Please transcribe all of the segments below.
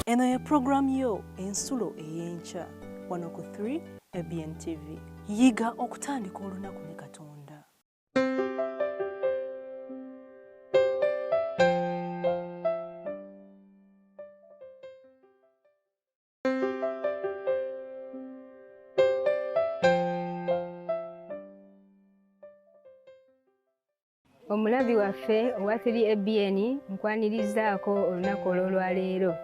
Eno ye program yo ensulo ey'enkya wano ku 3 ABN TV. Yiga okutandika olunaku ne Katonda. Omulabi waffe owa 3 ABN nkwanirizaako olunaku olwaleero.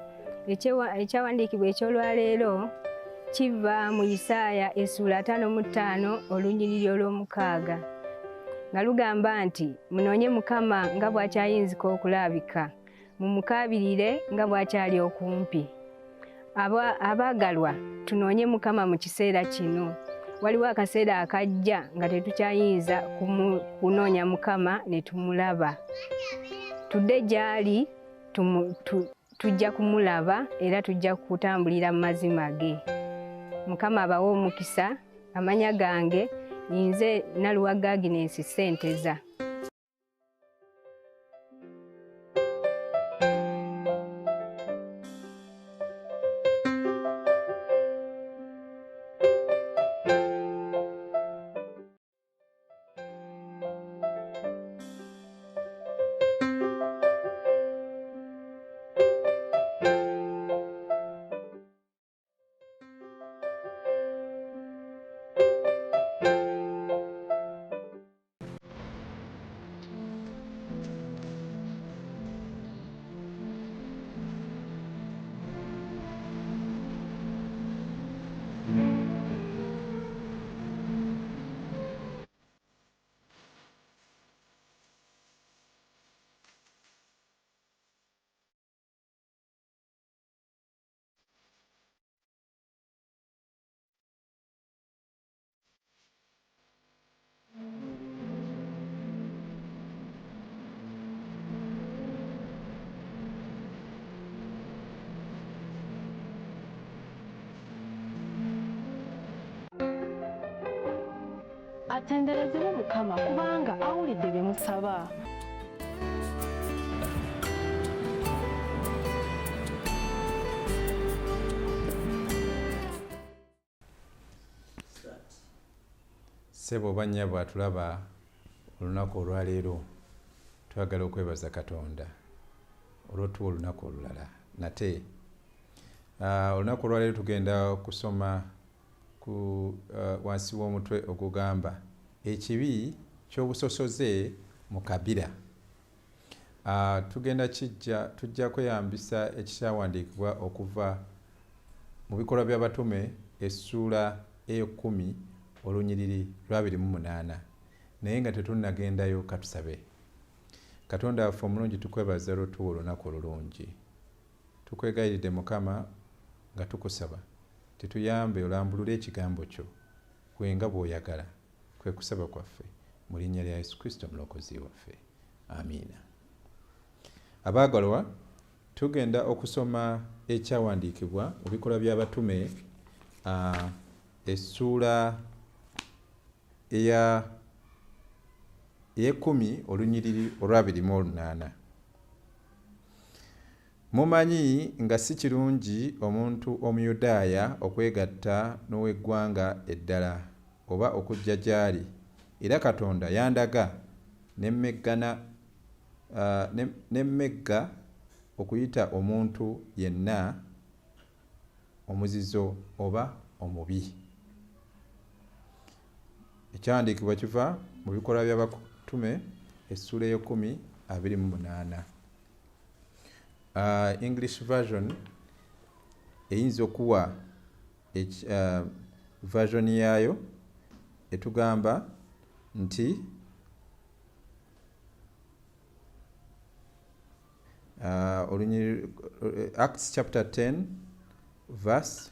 Ekyawandiikibwa ekyolwaleero kiva mu Isaaya essula 55 olunyiriri olw'omukaaga nga lugamba nti munoonye Mukama nga bw'akyayinzika okulabika, mumukaabirire nga bw'akyali okumpi. Abaagalwa, tunoonye Mukama mu kiseera kino. Waliwo akaseera akajja nga tetukyayinza kunoonya Mukama ne tumulaba. Tudde gy'ali tujja kumulaba era tujja kutambulira mu mazima ge. Mukama abawe omukisa. Amanya gange nze Naluwaga Agnes Ssenteza. Atenderezebwe Mukama kubanga awulidde bye musaba. Ssebo bannya bw'atulaba olunaku olwaleero twagala okwebaza Katonda olw'otuwa olunaku olulala. Nate olunaku olwaleero tugenda kusoma ku wansi w'omutwe ogugamba ekibi ky'obusosoze mu kabira. Tujja kweyambisa ekikyawandiikibwa okuva mu bikolwa by'abatume essula ey'okumi olunyiriri lwa 28. Naye nga tetunnagendayo katusabe. Katonda waffe omulungi tukwebaza olw'otuwa olunaku olulungi. Tukwegayiridde Mukama nga tukusaba tetuyambe olambulule ekigambo kyo gwe nga bw'oyagala. Kwe kusaba kwaffe mu linnya lya Yesu Kristo omulokozi waffe. Amiina. Abaagalwa, tugenda okusoma ekyawandiikibwa mu bikolwa by'abatume essula ey'ekumi olunyiriri olwa 28. Mumanyi nga si kirungi omuntu Omuyudaaya okwegatta n'ow'eggwanga eddala oba okujja gy'ali, era Katonda yandaga n'emmegga okuyita omuntu yenna omuzizo oba omubi. Ekyawandiikibwa kiva mu bikolwa by'abatume essula ey'ekumi 28. English version eyinza okuwa version yaayo etugamba nti Acts chapter 10 verse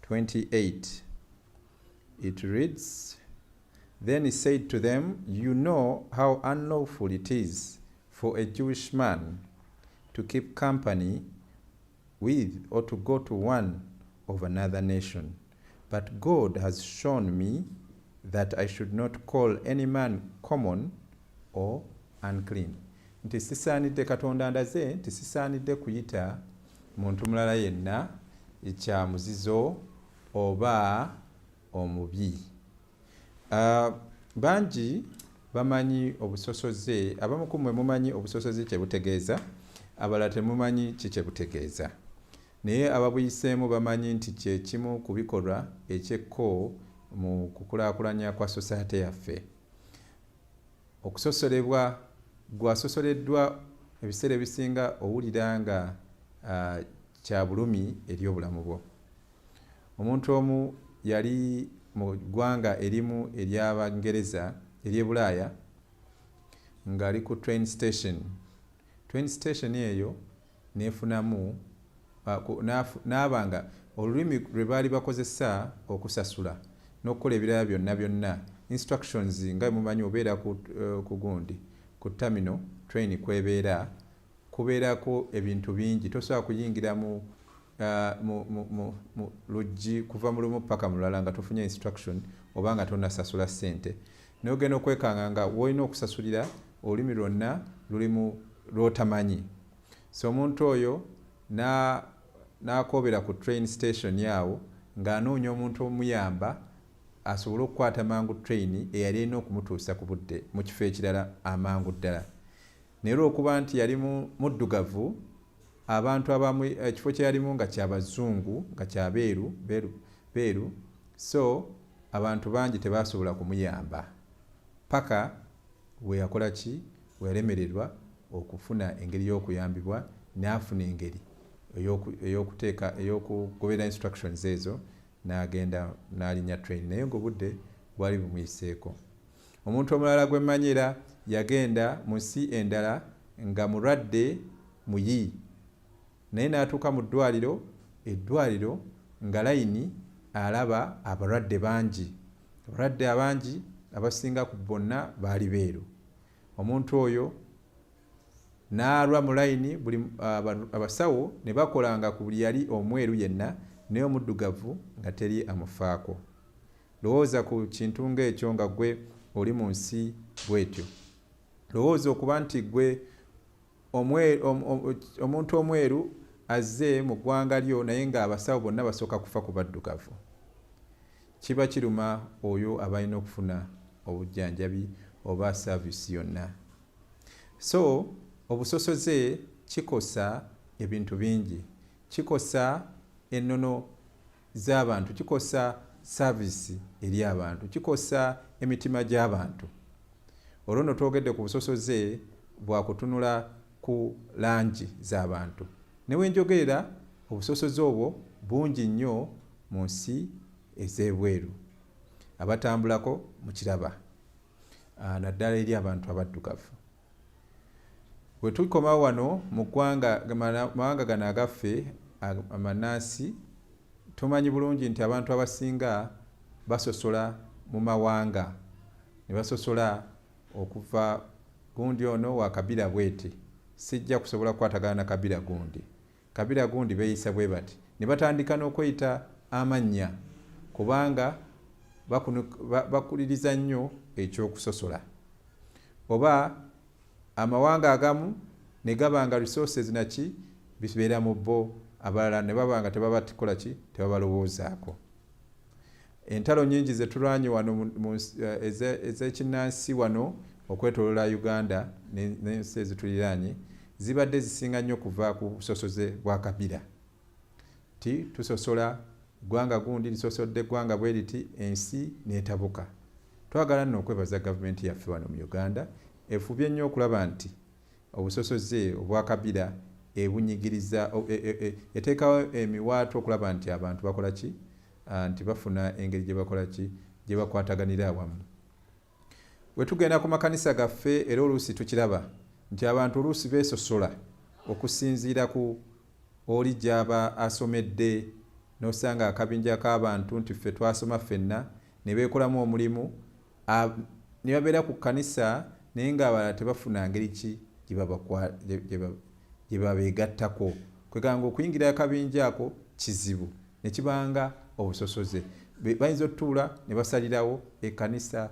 28. It reads, "Then he said to them, you know how unlawful it is for a Jewish man to keep company with or to go to one of another nation. But God has shown me that I should not call any man common or unclean." Nti sisaanidde Katonda ndaze nti sisaanidde kuyita muntu mulala yenna kya muzizo oba omubi. Bangi bamanyi obusosoze, abamu ku mmwe mumanyi obusosoze kye butegeeza, abalala temumanyi ki kye butegeeza. Naye ababuyiseemu bamanyi nti kye kimu ku bikolwa ekyekko mu kukulaakulanya kwa society yaffe. Okusosolebwa, gwasosoleddwa ebiseera ebisinga owulira nga kya bulumi eri obulamu bwo. Omuntu omu yali mu ggwanga erimu ery'Abangereza ery'e Bulaaya ng'ali ku train station. Train station eyo neefunamu n'abanga olulimi lwe baali bakozesa okusasula n'okukola ebirala byonna byonna instructions nga mumanyi obeera ku gundi ku terminal train kwebeera kubeerako ebintu bingi, tosobola kuyingira mu luggi kuva mu lumu paka mu lulala nga tofunye instruction oba nga tonnasasula ssente. Naye ogenda okwekanga nga wolina okusasulira olulimi lwonna lulimu lw'otamanyi. So omuntu oyo n'akoobera ku train station yawo ng'anoonya omuntu omuyamba asobole okukwata mangu train eyali erina okumutuusa ku budde mu kifo ekirala amangu ddala. Naye olw'okuba nti yali muddugavu, abantu abamu ekifo kye yalimu nga ky'Abazungu nga kya beeru, so abantu bangi tebasobola kumuyamba paka we yakola ki, we yalemererwa okufuna engeri y'okuyambibwa n'afuna engeri ey'okugoberera instructions ezo n'agenda n'alinnya train, naye ng'obudde bwali bumuyiseeko. Omuntu omulala gwe mmanyira yagenda mu nsi endala nga mulwadde muyi, naye n'atuuka mu eddwaliro nga layini alaba abalwadde bangi. Abalwadde abangi abasinga ku bonna baali beeru. Omuntu oyo n'alwa mu layini, buli abasawo ne bakolanga ku buli yali omweru yenna, naye omuddugavu nga teri amufaako. Lowooza ku kintu ng'ekyo nga gwe oli mu nsi bw'etyo. Lowooza okuba nti gwe omuntu omweru azze mu ggwanga lyo naye ng'abasawo bonna basooka kufa ku baddugavu. Kiba kiruma oyo abalina okufuna obujjanjabi oba saavisi yonna. So obusosoze kikosa ebintu bingi, kikosa ennono z'abantu, kikosa saavisi eri abantu, kikosa emitima gy'abantu. Olwo nno twogedde ku busosoze bwa kutunula ku langi z'abantu. Ne wenjogerera obusosoze obwo bungi nnyo mu nsi ez'ebweru, abatambulako mu kiraba, naddala eri abantu abaddugavu. Bwe tukoma wano mu mawanga gano agaffe amanaasi, tumanyi bulungi nti abantu abasinga basosola mu mawanga, ne basosola okuva gundi ono wa kabira bweti, sijja kusobola kukwatagana na kabira gundi beeyisa bwe bati, ne batandika n'okweyita amannya kubanga bakuliriza nnyo ekyokusosola. Oba amawanga agamu ne gabanga resources naki bibeera mu bo, abalala ne babanga tebabatikola ki, tebabalowoozaako. Entalo nnyingi ze tulwanye wano ez'ekinnansi wano okwetooloola Uganda n'ensi ezituliraanye zibadde zisinga nnyo kuva ku busosoze bwa kabira. Ti tusosola ggwanga gundi lisosodde ggwanga bwe riti, ensi n'etabuka. Twagala nno okwebaza gavumenti yaffe wano mu Uganda, efubye nnyo okulaba nti obusosoze obwa kabira ebunyigiriza, eteekawo emiwaato okulaba nti abantu bakola ki, nti bafuna engeri gye bakola ki, gye bakwataganira awamu. Bwe tugenda ku makanisa gaffe era oluusi tukiraba nti abantu oluusi beesosola okusinziira ku oli gy'aba asomedde, n'osanga akabinja k'abantu nti ffe twasoma ffenna, ne beekolamu omulimu, ne babeera ku kkanisa naye ng'abalala tebafuna ngeri ki gye babeegattako. Kwegamba okuyingira akabinja ako kizibu, ne kibanga obusosoze. Bayinza otutuula ne basalirawo ekkanisa,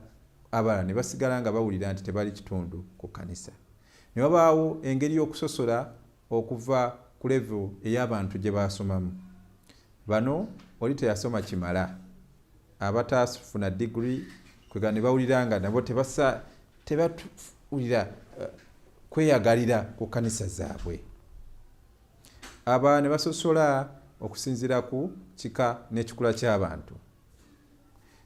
abalala ne basigala nga bawulira nti tebali kitundu ku kkanisa. Ne wabaawo engeri y'okusosola okuva ku level ey'abantu gye basomamu. Bano oli teyasoma kimala, abataafuna degree kwega ne bawulira nga nabo tebawulira kweyagalira ku kanisa zaabwe. Aba ne basosola okusinziira ku kika n'ekikula ky'abantu.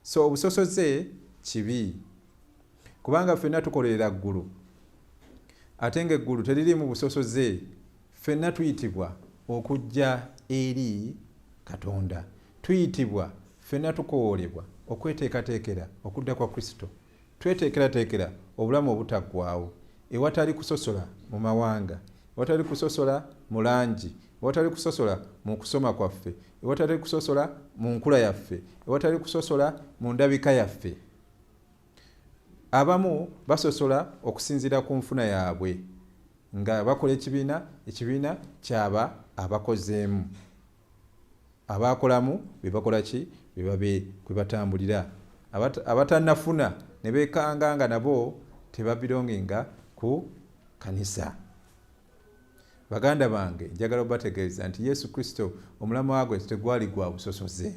So obusosoze kibi, kubanga ffenna tukolerera ggulu, ate ng'eggulu teririmu busosoze. Ffenna tuyitibwa okujja eri Katonda, tuyitibwa ffenna tukowoolebwa okweteekateekera okudda kwa Kristo, tweteekerateekera obulamu obutaggwaawo ewatali kusosola mu mawanga, ewatali kusosola mu langi, ewatali kusosola mu kusoma kwaffe, ewatali kusosola mu nkula yaffe, ewatali kusosola mu ndabika yaffe. Abamu basosola okusinziira ku nfuna yaabwe nga bakola ekibiina kyaba abakozeemu, abakolamu bebakola ki, kwe batambulira. Abatannafuna ne beekanga nga nabo tebabirongenga ku kanisa. Baganda bange, njagala obategeeza nti Yesu Kristo omulamwa gwe tegwali gwa busosoze.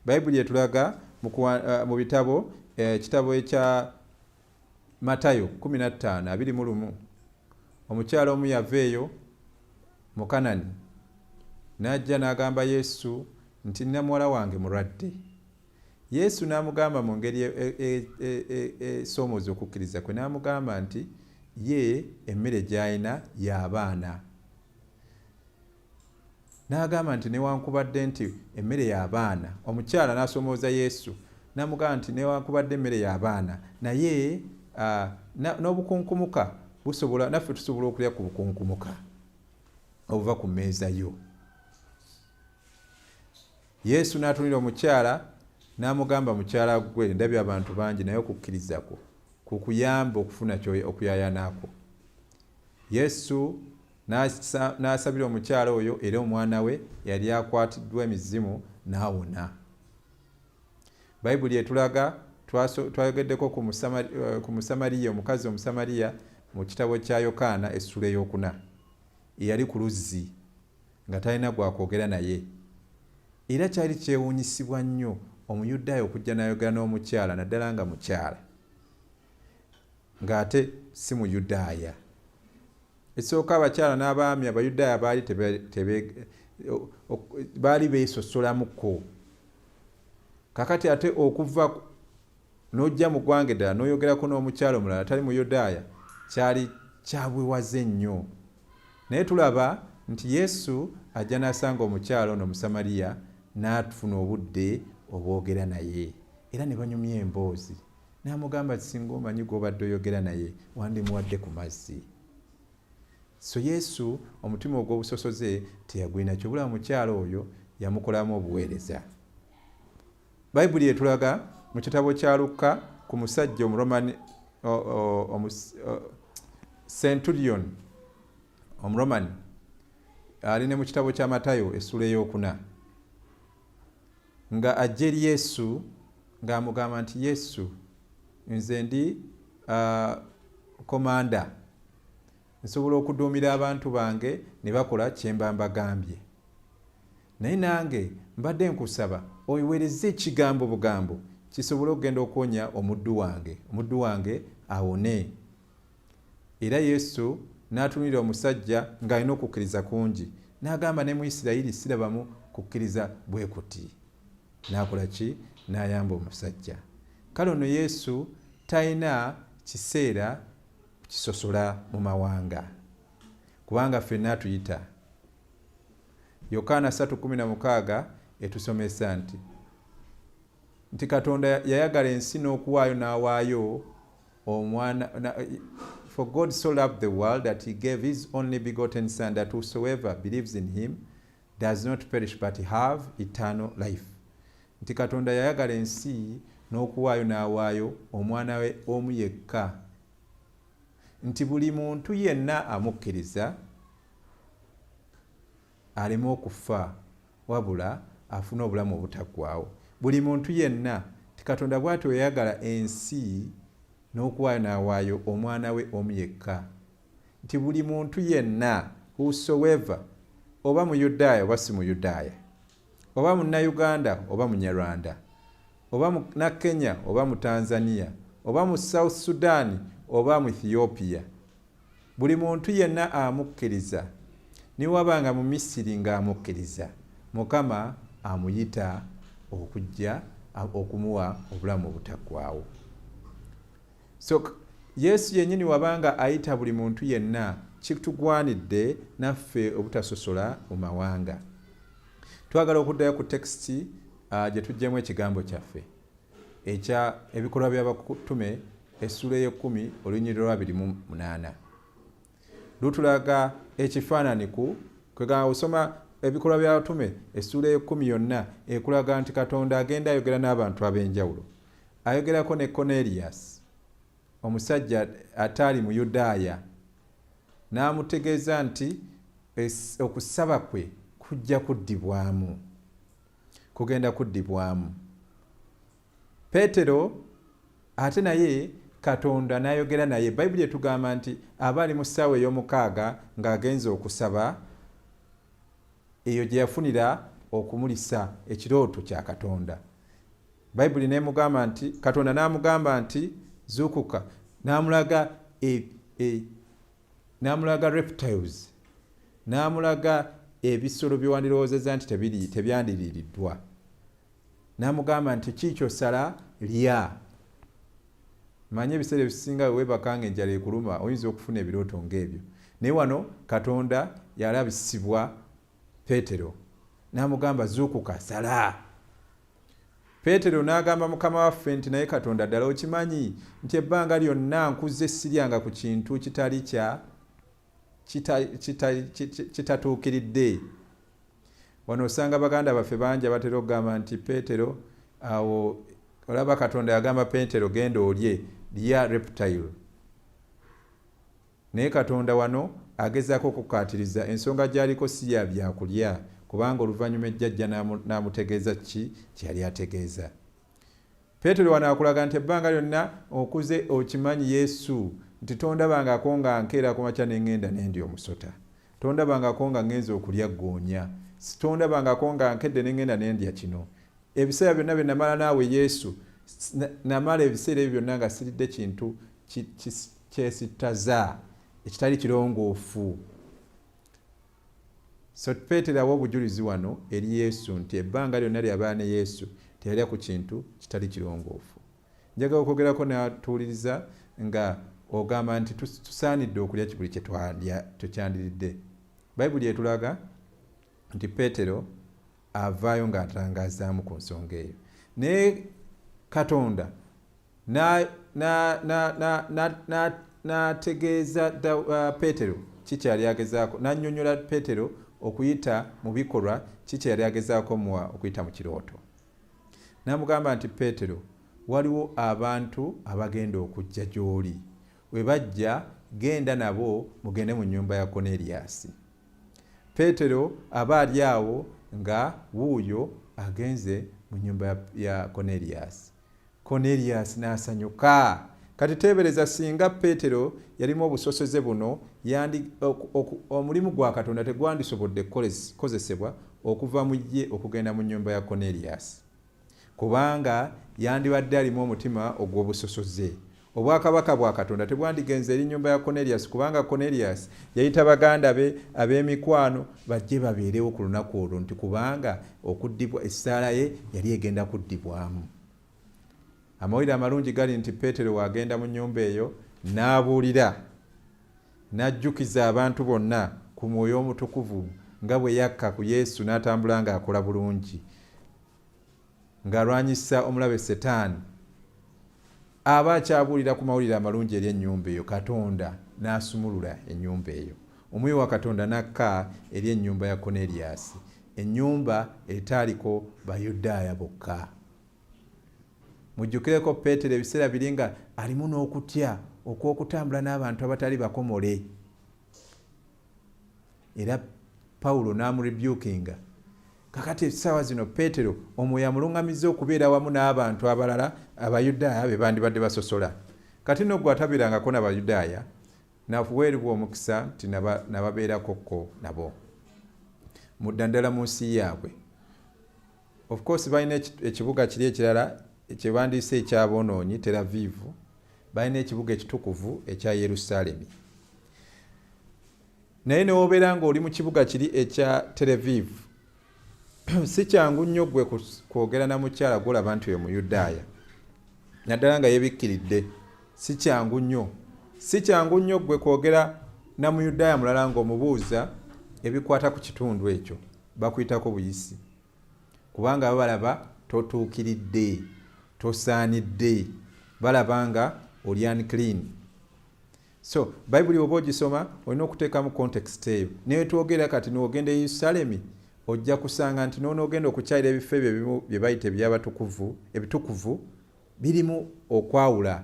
Bayibuli etulaga mu bitabo ekitabo ekya Matayo 15:21, omukyala omu yaveeyo mu Kanani n'ajja n'agamba Yesu nti nina muwala wange mulwadde. Yesu n'amugamba mu ngeri esoomooza okukkiriza kwe, n'amugamba nti ye emmere gy'alina y'abaana. N'agamba nti newankubadde nti emmere y'abaana, omukyala n'asoomooza Yesu n'amugamba nti newankubadde emmere y'abaana, naye n'obukunkumuka busobola, naffe tusobola okulya ku bukunkumuka obuva ku mmeeza yo. Yesu n'atunira omukyala n'amugamba, mukyala gwe, ndabye abantu bangi naye okukkiriza kwo kukuyamba okufuna okuyaayaanako. Yesu n'asabira omukyala oyo era omwana we yali akwatiddwa emizimu n'awona. Bayibuli etulaga, twayogeddeko ku Musamaliya, omukazi Omusamaliya mu kitabo kya Yokaana essula ey'okuna, eyali ku luzzi nga talina gwakwogera naye. Era kyali kyewuunyisibwa nnyo Omuyudaaya okujja n'ayogera n'omukyala, naddala nga mukyala ng'ate si Muyudaaya. Esooka abakyala n'abaami Abayudaaya baali beesosolamuko. Kakati ate okuva n'ojja mu ggwanga eddala n'oyogerako n'omukyala omulala atali Muyudaaya kyali kyabwewaze nnyo. Naye tulaba nti Yesu ajja n'asanga omukyala ono Musamaliya n'atufuna obudde obwogera naye, era ne banyumya emboozi. N'amugamba singa omanyi gw'obadde oyogera naye wandimuwadde ku mazzi. So Yesu omutima ogw'obusosoze teyagwina kyobula mukyala oyo yamukolamu obuweereza. Bayibuli etulaga mu kitabo kya Luka ku musajja Omuromani Centurion Omuromani ali ne mu kitabo kya Matayo essula ey'okuna, nga ajja eri Yesu ng'amugamba nti Yesu, nze ndi komanda, nsobola okuduumira abantu bange ne bakola kye mba mbagambye, naye nange mbadde nkusaba oyiweereze ekigambo bugambo kisobole okugenda okuwonya omuddu wange awone. Era Yesu n'atunulira omusajja ng'alina okukkiriza kungi, n'agamba ne mu Isirayiri sirabamu kukkiriza bwe kuti. N'akola ki? N'ayamba omusajja. Kale ono Yesu talina kiseera kisosola mu mawanga, kubanga ffenna atuyita. Yokaana 3:16 etusomesa nti Katonda yayagala ensi n'okuwaayo n'awaayo omwana. For God so loved the world that he gave his only begotten Son, that whosoever believes in him does not perish but have eternal life. Nti Katonda yayagala ensi n'okuwaayo n'awaayo omwana we omu yekka, nti buli muntu yenna amukkiriza aleme okufa wabula afune obulamu obutaggwaawo. Buli muntu yenna, ti Katonda bw'atyo yayagala ensi n'okuwaayo n'awaayo omwana we omu yekka, nti buli muntu yenna, whosoever, oba mu Yudaaya oba si mu Yudaaya, oba mu Uganda oba mu Nyarwanda, oba mu Kenya oba mu Tanzania, oba mu South Sudan oba mu Ethiopia, buli muntu yenna amukkiriza, niwabanga mu Misiri ng'amukkiriza, Mukama amuyita okujja okumuwa obulamu obutaggwaawo. So Yesu yennyini wabanga ayita buli muntu yenna, kitugwanidde naffe obutasosola mu mawanga. Twagala okuddayo ku tekisiti gye tuggyemu ekigambo kyaffe ekya ebikolwa by'abatume essula ey'ekkumi olunyiriri lwa 28. Lutulaga ekifaananyi kwegamba osoma ebikolwa by'abatume essula ey'ekkumi yonna ekulaga nti Katonda agenda ayogera n'abantu ab'enjawulo. Ayogerako ne Cornelius, omusajja ataali mu Yudaaya, n'amutegeeza nti okusaba kwe kujja kuddibwamu, kugenda kuddibwamu. Peetero ate naye Katonda n'ayogera naye. Bayibuli etugamba nti aba ali mu ssaawa ey'omukaaga ng'agenze okusaba, eyo gye yafunira okumulisa ekirooto kya Katonda. Bayibuli n'emugamba nti Katonda n'amugamba nti zuukuka, n'amulaga n'amulaga reptiles, n'amulaga ebisolo bye wandirowoozezza nti tebyandiriiriddwa. N'amugamba nti kiikyo sala lya. Manye ebiseera ebisinga weebakanga enjala ekuluma oyinza okufuna ebirooto ng'ebyo. Naye wano Katonda yalabisibwa Peetero n'amugamba zuukuka sala. Peetero n'agamba Mukama waffe nti naye Katonda ddala okimanyi nti ebbanga lyonna nkuze siryanga ku kintu kitatuukiridde. Wano osanga baganda baffe bangi abatera okugamba nti Peetero awo olaba Katonda yagamba Peetero genda olye lya reptile. Naye Katonda wano agezaako okukaatiriza ensonga gy'aliko si ya byakulya, kubanga oluvannyuma ejjajja n'amutegeeza ki kyeyali ategeeza. Peetero wano akulaga nti ebbanga lyonna okuze okimanyi Yesu, nti tondabangako nga nkeera ku makya ne ŋŋenda ne ndya omusota, tondabangako nga ŋŋenza okulya ggoonya, tondabangako nga nkedde ne ŋŋenda ne ndya kino. Ebiseera byonna bye namala naawe Yesu, namala ebiseera ebyo byonna nga siridde kintu kyesittaza ekitali kirongoofu. So Peetero awa obujulizi wano eri Yesu nti ebbanga lyonna ly'abeera ne Yesu teyalya ku kintu kitali kirongoofu. Njagala okwogerako n'atuwuliriza nga ogamba nti tusaanidde okulya buli kye tukyandiridde. Bayibuli etulaga nti Peetero avaayo ng'atangazaamu ku nsonga eyo. Naye Katonda n'ategeeza Peetero ki kyali agezaako, n'annyonnyola Peetero okuyita mu bikolwa ki kyali agezaako okuyita mu kirooto. N'amugamba nti Peetero, waliwo abantu abagenda okujja gy'oli. We bajja genda nabo mugende mu nnyumba ya Cornelius. Peetero aba ali awo nga wuuyo agenze mu nnyumba ya Cornelius. Cornelius n'asanyuka. Kati teebereza singa Peetero yalimu obusosoze buno, omulimu gwa Katonda tegwandisobodde kukozesebwa okuva mu ye okugenda mu nnyumba ya Cornelius, kubanga yandibadde alimu omutima ogw'obusosoze. Obwakabaka bwa Katonda tebwandigenze eri nnyumba ya Cornelius, kubanga Cornelius yayita baganda be ab'emikwano bajje babeerewo ku lunaku olwo, nti kubanga okuddibwa essaala ye yali egenda kuddibwamu. Amawulire amalungi gali nti Peetero wagenda mu nnyumba eyo n'abuulira, n'ajjukiza abantu bonna ku Mwoyo Omutukuvu nga bwe yakka ku Yesu, n'atambula ng'akola bulungi, ng'alwanyisa omulabe Setaani. Aba akyabuulira ku mawulire amalungi eri ennyumba eyo, Katonda n'asumulula ennyumba eyo. Omwoyo wa Katonda n'akka eri ennyumba ya Cornelius, ennyumba etaaliko Bayudaaya bokka. Mujjukireko Peetero ebiseera biri nga alimu n'okutya okw'okutambula n'abantu abatali bakomole. Era Pawulo n'amurebukinga. Kakati essaawa zino Peetero omwoyo amuluŋŋamizza okubeera wamu n'abantu abalala Abayudaaya be bandibadde basosola. Kati nno gwe atabeerangako n'Abayudaaya, nafuweeribwa omukisa nti nababeerakokko nabo muddandala mu nsi yaabwe. Of course balina ekibuga kiri ekirala kyebandiise ekyaboonoonyi Tel Aviv, balina ekibuga ekitukuvu ekya Yerusaalemi. Naye newobeera nga oli mu kibuga kiri ekya Tel Aviv, si kyangu nnyo gwe kwogera na mukyala gwolaba nti oyo Muyudaaya, naddala nga yeebikkiridde. Si kyangu nnyo gwe kwogera na Muyudaaya mulala ng'omubuuza ebikwata ku kitundu ekyo, bakuyitako buyisi, kubanga balaba totuukiridde, tosaanidde, balaba nga oli unclean. So Bayibuli oba ogisoma olina okuteekamu context eyo. Naye twogera kati n'ogenda e Yerusalemi ojja kusanga nti n'onoogenda okukyalira ebifo ebyo ebimu bye bayita ebitukuvu birimu okwawula.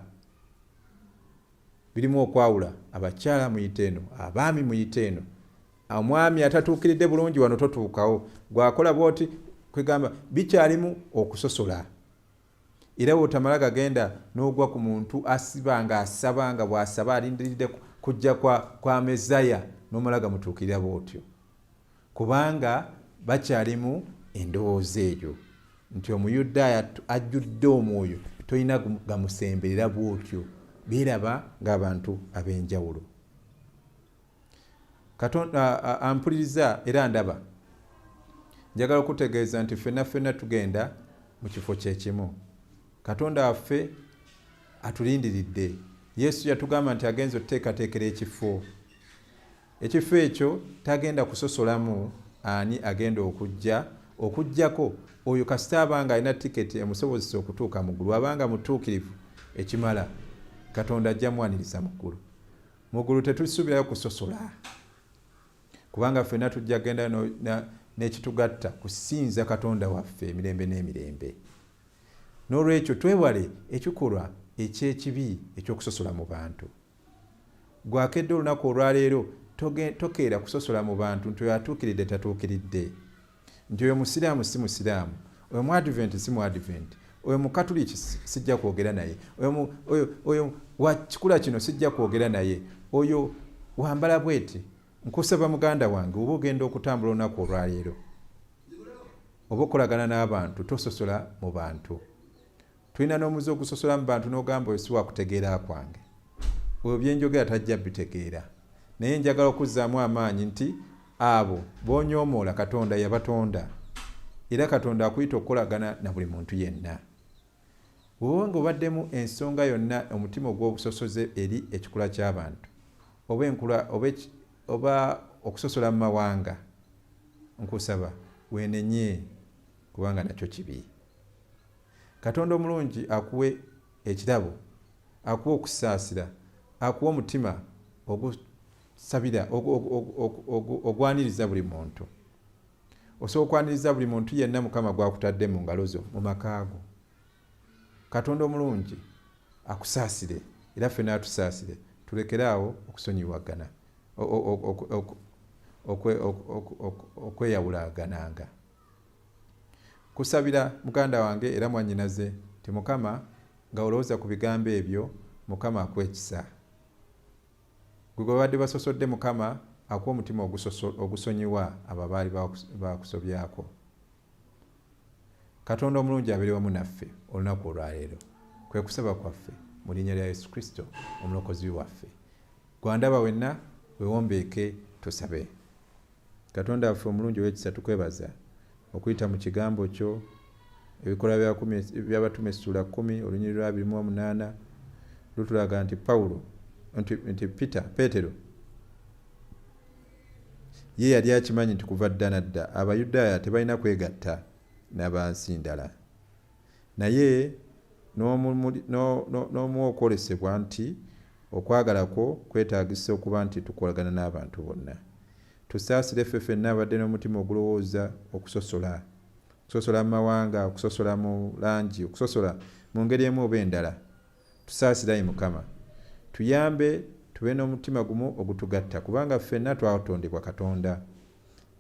Abakyala muyite eno, abaami muyite eno. Omwami atatuukiridde bulungi wano totuukawo, gwakola bw'oti kwegamba bikyalimu okusosola. Era bw'otamala gagenda n'ogwa ku muntu asiba nga asaba nga bw'asaba alindiridde kujja kwa Mesaya, n'omala gamutuukirira bw'otyo, kubanga bakyalimu endowooza eyo nti Omuyudaaya ajjudde omwoyo, tolina gamusemberera bw'otyo, beeraba ng'abantu ab'enjawulo. Katonda ampuliriza era ndaba, njagala okutegeeza nti ffenna tugenda mu kifo kyekimu. Katonda waffe atulindiridde. Yesu yatugamba nti agenza okuteekateekera ekifo ekyo tagenda kusosolamu ani agenda okujjako oyo kasita abanga alina tiketi emusobozesa okutuuka mu ggulu, abanga mutuukirivu ekimala Katonda ajja mwaniriza mu ggulu tetusuubirayo kusosola, kubanga ffenna tujja genda n'ekitugatta kusinza Katonda waffe emirembe n'emirembe. N'olwekyo twewale ekikolwa ekyekibi eky'okusosola mu bantu. Gwakedde olunaku olwaleero tokeera kusosola mu bantu nti oyo atuukiridde tatuukiridde, nti oyo musiraamu si musiraamu, oyo muadvent si muadvent, oyo mukatuliki sijja kwogera naye, oyo wa kikula kino sijja kwogera naye, oyo wambala bweti. Nkusaba muganda wange, oba ogenda okutambula olunaku olwaleero, oba okolagana n'abantu, tososola mu bantu. Tulina n'omuze ogusosola mu bantu n'ogamba oyo si wakutegeera kwange, oyo byenjogera tajja bitegeera. Naye njagala okuzzaamu amaanyi nti abo boonyoomoola Katonda yabatonda, era Katonda akuyita okukolagana na buli muntu yenna. Bw'oba ng'obaddemu ensonga yonna, omutima ogw'obusosoze eri ekikula ky'abantu, oba okusosola mu mawanga, nkusaba weenenye, kubanga nakyo kibi. Katonda omulungi akuwe ekirabo, akuwe okusaasira, akuwe omutima ogusabira, ogwaniriza buli muntu. Osobola okwaniriza buli muntu yenna Mukama gwakutadde mu ngalo zo mu makaago. Katonda omulungi akusaasire era ffenna atusaasire, tulekeraawo okusonyiwagana, okweyawulagananga. Kusabira muganda wange era mwannyinaze ti Mukama nga olowooza ku bigambo ebyo, Mukama akuwa ekisa. Gwe babadde basosodde, Mukama akuwa omutima ogusonyiwa abo abaali bakusobyako. Katonda omulungi abeere wamu naffe olunaku olwaleero. Kwe kusaba kwaffe mu linnya lya Yesu Kristo omulokozi waffe. Gwandaba wenna weewombeeke tusabe. Katonda waffe omulungi ow'ekisa, tukwebaza okuyita mu kigambo kyo, ebikolwa by'abatume essula 10 olunyiriri lwa 28 lutulaga nti nti Peetero ye yali akimanyi nti kuva dda nadda Abayudaaya tebalina kwegatta n'abansi ndala, naye n'omuwa okwolesebwa nti okwagala kwo kwetaagisa okuba nti tukolagana n'abantu bonna. Tusaasire ffe ffenna abadde n'omutima ogulowooza okusosola mu mawanga, okusosola mu langi, okusosola mu ngeri emu oba endala. Tusaasirayo Mukama, tuyambe tube n'omutima gumu ogutugatta, kubanga ffenna twatondebwa Katonda,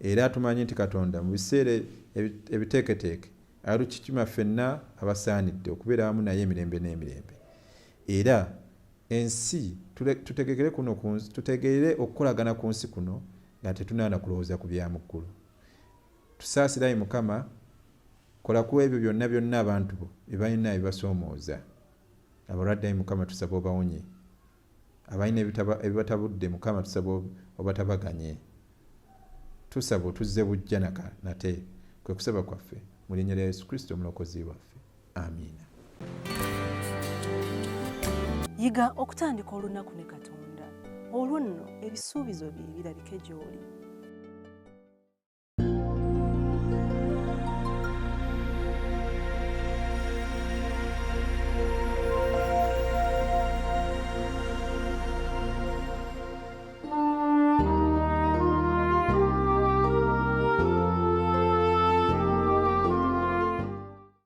era tumanyi nti Katonda mu biseera ebiteeketeeke alukitima ffenna abasaanidde okubeera wamu naye emirembe n'emirembe. Era ensi tutegeere okukolagana ku nsi kuno nga tetunaana kulowooza ku bya mu ggulu. Tusaasirayo Mukama, kola ku ebyo byonna byonna abantu bo bye balina ebibasoomooza. Abalwadde Mukama tusaba obawonye, abalina ebibatabudde Mukama tusaba obatabaganye. Tusaba otuzze bujja nate, kwe kusaba kwaffe mu linnya lya Yesu Kristo omulokozi waffe, amiina. Yiga okutandika olunaku ne Katonda, olwo nno ebisuubizo bye birabike gy'oli.